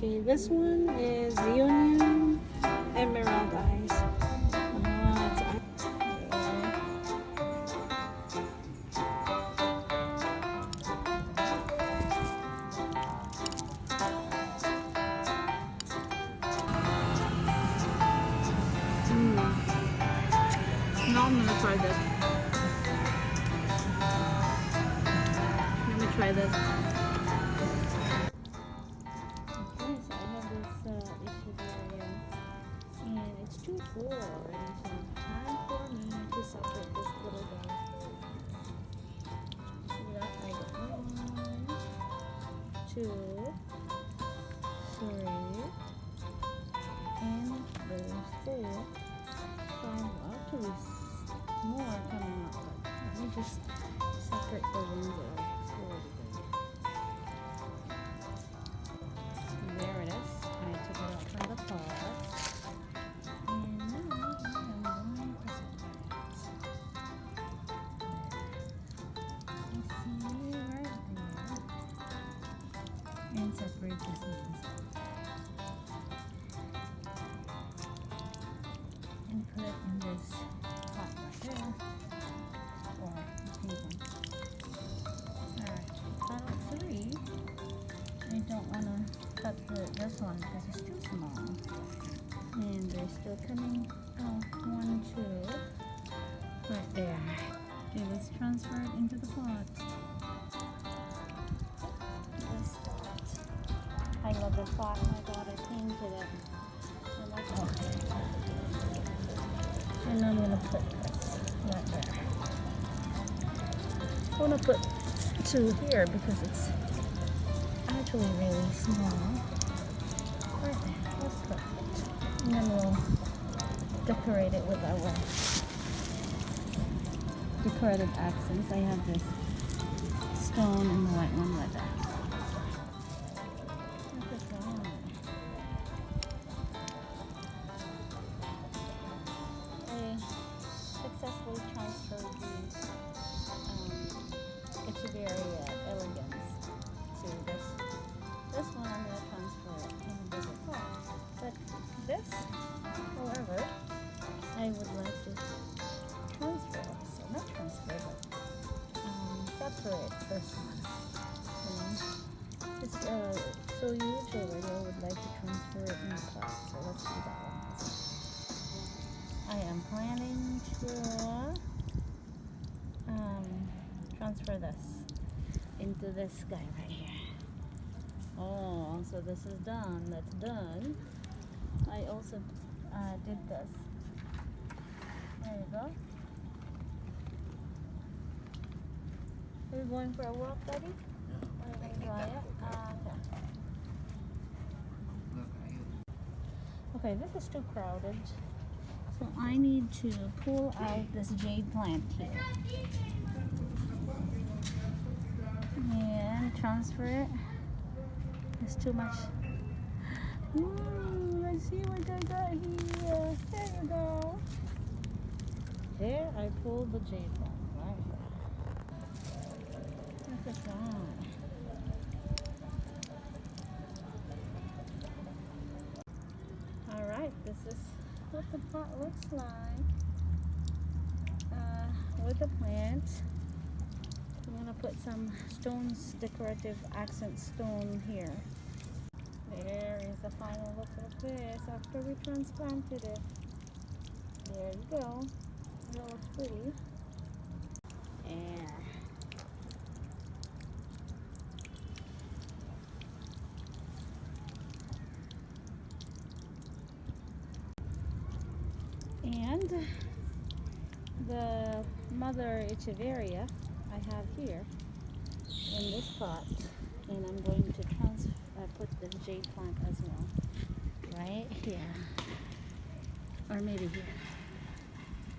sushi. This one is the onion emerald eyes. Now I'm gonna try this. Let me try this. Okay, so I have this Ichiban, and it's 2-4 already, so time for me to separate this little guy. See that? I got 1, 2, 3, and there's 4. Actually more coming out, but let me just separate the ones that are already good. There it is. I took it out from the pot, and now I am going to separate it. You see right there, and separate this one. And put it in this pot right there, or the pink one. Alright, cut out 3. I don't want to cut this one because it's too small. And they're still coming out. 1, 2. Right there. Okay, let's transfer it into the pot. This pot. I love the pot. My God, I painted it. I like it. And I'm going to put this right there. I want to put 2 here because it's actually really small. Right there, that's perfect. And then we'll decorate it with our decorative accents. I have this stone and the white one right there. Look at that. Successfully transferred the Echeverria elegance to this one. I'm going to transfer it in a bigger pot. But this, however, I would like to transfer also. Not transfer, but separate this one. So usually I would like to transfer it in the pot. So let's do that one. I am planning to transfer this into this guy right here. Oh, so this is done. That's done. I also did this. There you go. Are you going for a walk, Daddy? Are you going to try it? Okay. Okay, this is too crowded. So I need to pull out this jade plant here and transfer it. It's too much. Ooh, let's see what I got here. There you go. There, I pulled the jade plant right here. Look at that. All right, this is what the pot looks like with the plant. I'm going to put some stones, decorative accent stone here. There is the final look of this after we transplanted it. There you go. It looks pretty. Yeah. And the mother Echeverria I have here in this pot, and I'm going to put the jade plant as well, right here, or maybe here,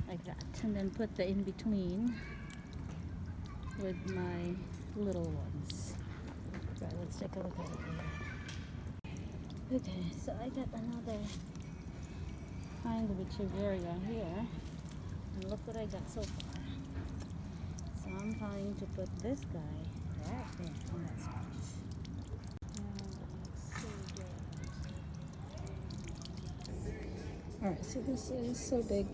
like that, and then put the in between with my little ones. So let's take a look at it here. Okay, so I got another kind of Echeverria here, and look what I got so far. So I'm trying to put this guy right there in that space. Let's see there. Alright, so this is so big.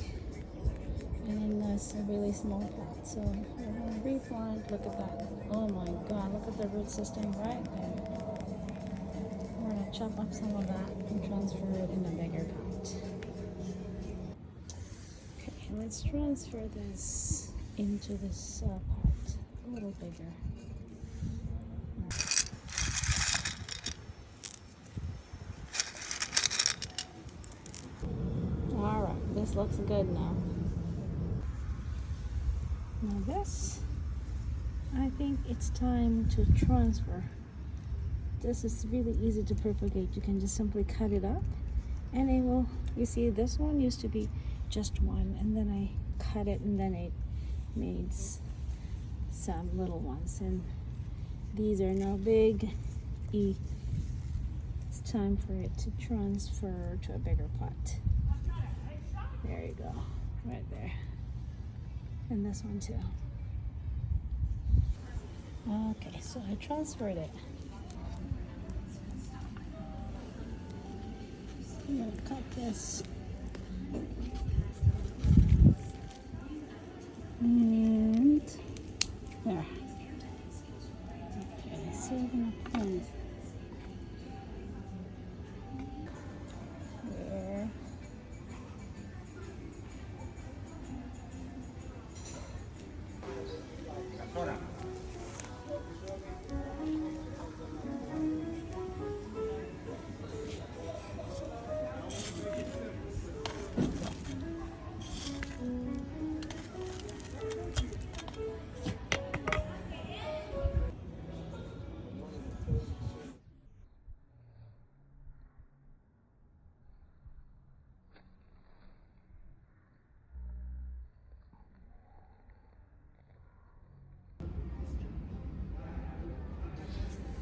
And then that's a really small pot. So we're going to replant. Look at that. Oh my god, look at the root system right there. We're going to chop up some of that and transfer it in a bigger pot. Okay, let's transfer this into this pot. A little bigger. Alright, this looks good now. Now this, I think it's time to transfer. This is really easy to propagate. You can just simply cut it up and it will, you see this one used to be just one and then I cut it and then it made some little ones and these are now big. It's time for it to transfer to a bigger pot. There you go, right there. And this one too. Okay, so I transferred it. I'm gonna cut this. And there. Okay, so I'm gonna plant there.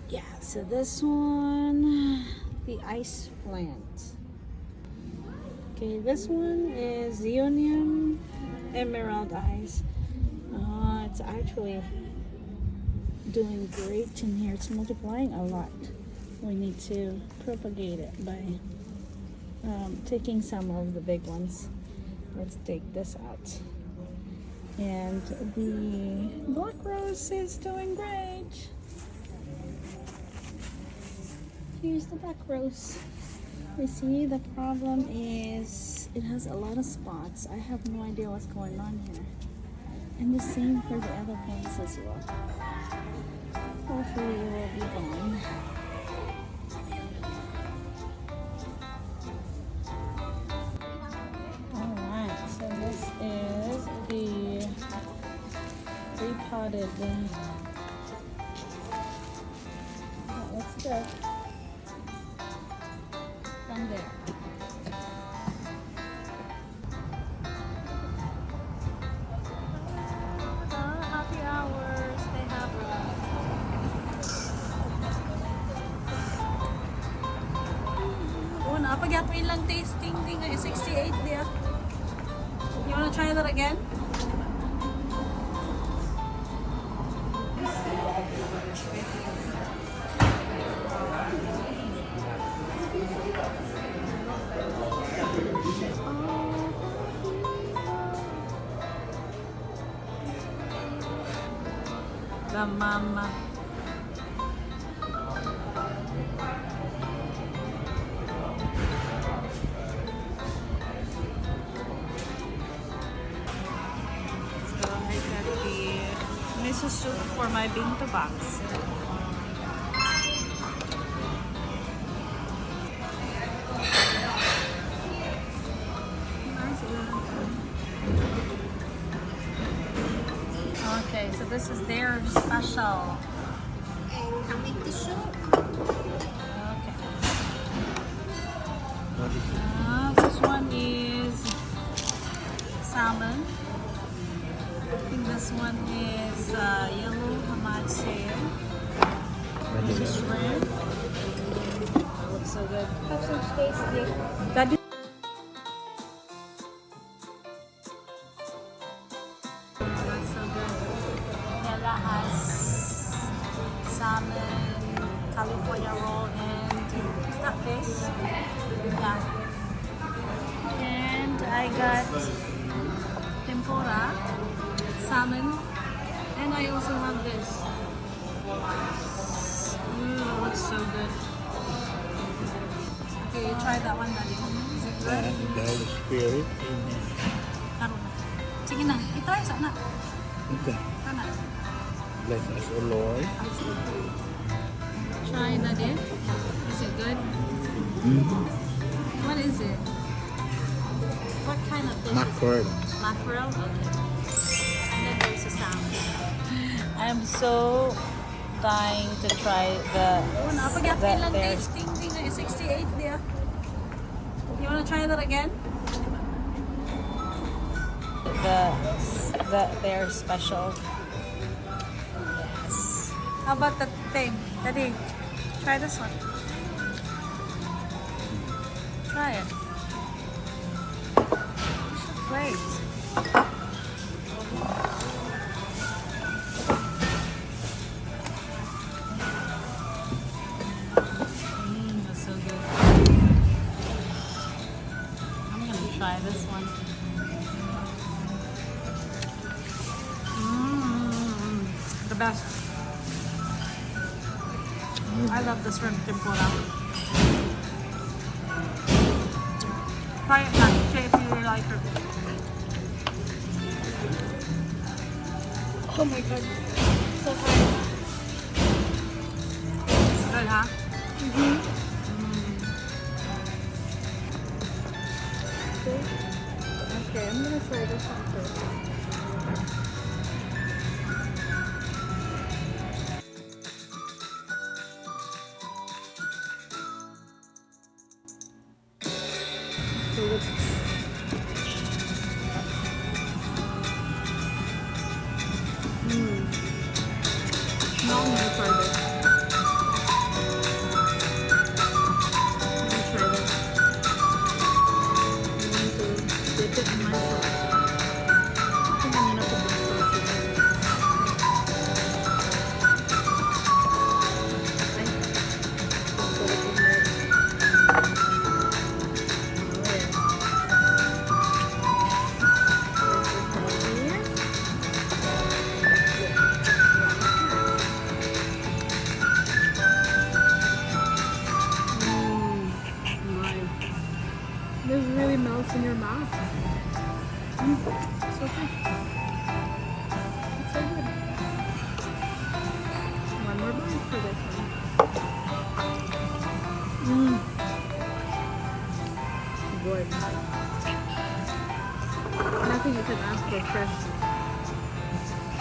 Yeah, so this one, the ice plant. Okay, this one is Union Emerald Ice. It's actually doing great in here. It's multiplying a lot. We need to propagate it by taking some of the big ones. Let's take this out. And the black rose is doing great. Here's the black rose. You see, the problem is it has a lot of spots. I have no idea what's going on here. And the same for the other plants as well. Hopefully it will be gone. Alright, so this is the repotted. That looks good. From there. Happy hours. They have napag-yapin lang tasting thing. 68 there. You wanna try that again? The mama. So I got the miso soup for my bento box. Okay, so this is their special. And come with the soup. Okay. This one is salmon. I think this one is yellow hamachi. This is shrimp. That looks so good. Have some space there. That salmon, California roll, and is that fish? Yeah. And I got tempura, salmon, and I also have this. Ooh, looks so good. Okay, you try that one, Daddy. Is it good? Dahil spirit. Karon na. Sige na, itry sa na. Okay. Kana. Bless us, O Lord. Try Daddy. Is it good? What is it? What kind of fish? Mackerel. Mackerel? Okay. And then there's a salmon. I'm so dying to try the their 68 there. You want to try that again? Their special. Yes. How about the thing? Daddy, try this one. Try it. Wait. That's so good. I'm gonna try this one. The best. I love the shrimp tempura. Try it now. Say if you really like it. Oh my god. So hard. Good, huh? Okay, I'm gonna try this one first. So good. Now I'm gonna try this. I'm gonna try this. I'm going to dip it in my sauce. I think I'm gonna put my sauce in there. Okay. Just put it in there. This really melts in your mouth. So good. It's so good. One more bite for this one. Good. Nothing you can ask for fresh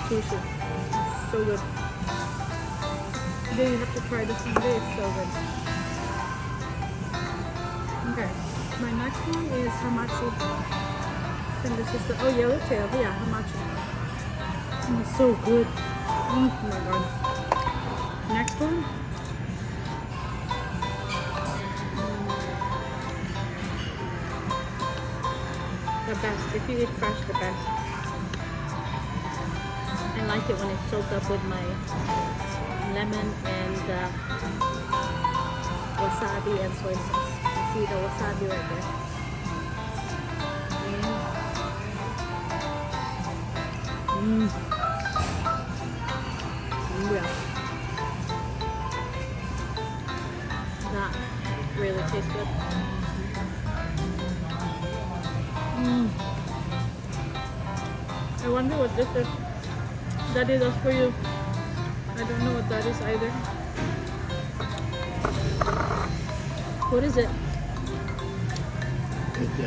sushi. It's so good. Today you have to try this one. Today it's so good. Okay. My next one is hamachi. And this is the yellowtail. Yeah, hamachi. It's so good. Oh my god. Next one. The best. If you eat fresh, the best. I like it when it's soaked up with my lemon and wasabi and soy sauce. See the wasabi right there. Yeah. That really tastes good. I wonder what this is. Daddy does for you. I don't know what that is either. What is it? It's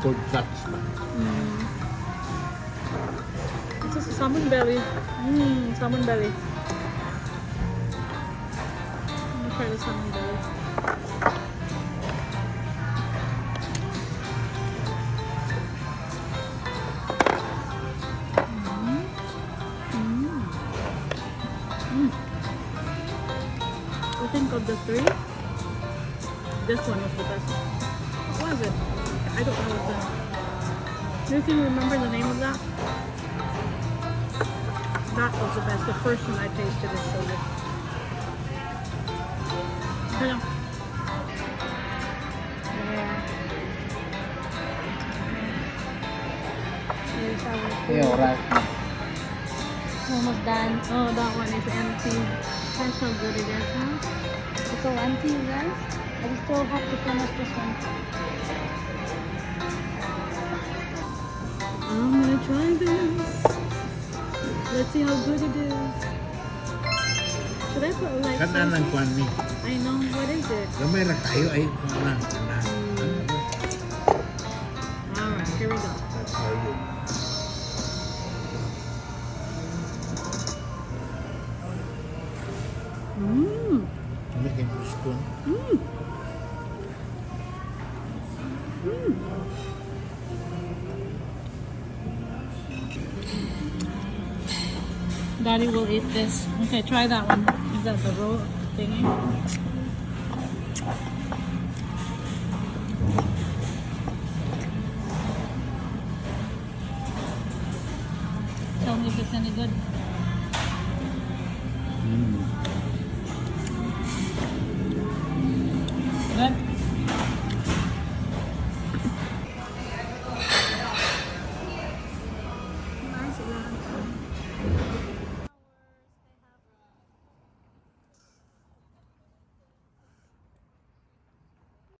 food cuts. This is salmon belly. Salmon belly. Let me try the salmon belly. I think of the three, this one was the best. What was it? I don't know what the... Do you remember the name of that? That was the best. The first one I tasted is so good. Yeah. finish our food. Yeah, right. Almost done. Oh, that one is empty. That's how good it is, huh? It's all empty, you guys. I still have to finish this one. I'm gonna try this. Let's see how good it is. Should I put like Kanan ang sauce? kwan ni. I know. What is it? Gamay ra kayo ay kanan. Kanan. Alright, here we go. That's how you. Mmm. Make it spoon. Mmm. Mmm. Daddy will eat this. Okay, try that one. Is that the roll thingy? Tell me if it's any good.